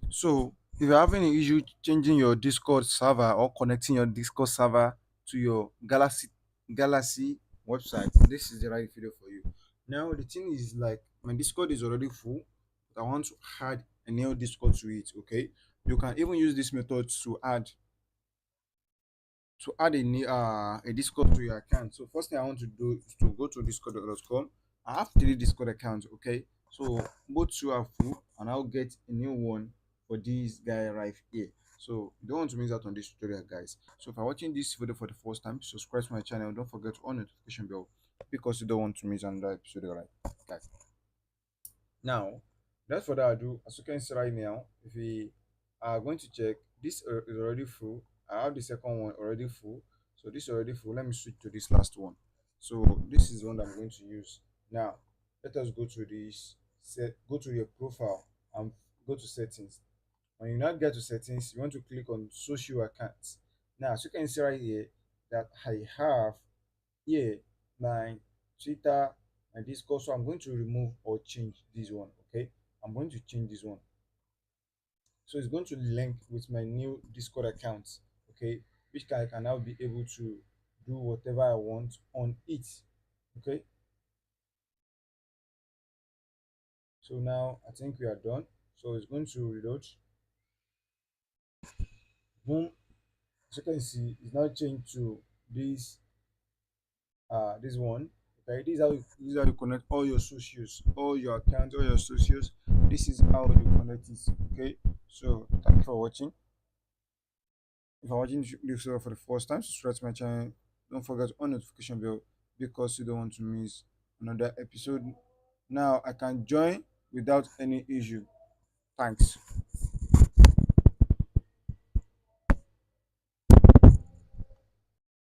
So if you're having an issue changing your Discord server or connecting your Discord server to your Galaxy website, this is the right video for you. Now the thing is, like, my Discord is already full, but I want to add a new Discord to it. Okay, you can even use this method to add a Discord to your account. So first thing I want to do is to go to discord.com. I have three Discord accounts. Okay, so both two are full, and I'll get a new one for this guy right here. So you don't want to miss out on this tutorial, guys. So if you're watching this video for the first time, subscribe to my channel. Don't forget to on notification bell because you don't want to miss another episode, right, guys? Now, without further ado, as you can see right now, if we are going to check, this is already full. I have the second one already full. So this is already full. Let me switch to this last one. So this is the one that I'm going to use. Now, let us go to this go to your profile and go to settings. When you now get to settings, you want to click on social accounts. Now, as you can see right here, that I have here my Twitter and Discord. So I'm going to remove or change this one. Okay, I'm going to change this one. So it's going to link with my new Discord account. Okay, which I can now be able to do whatever I want on it. Okay, so now I think we are done. So it's going to reload. Boom. As you can see, it's now changed to this one. Okay, this is how you connect all your socials, all your accounts, all your socials. This is how you connect it. Okay, so thank you for watching. If you're watching this video for the first time, subscribe to my channel. Don't forget on notification bell because you don't want to miss another episode. Now I can join without any issue. Thanks.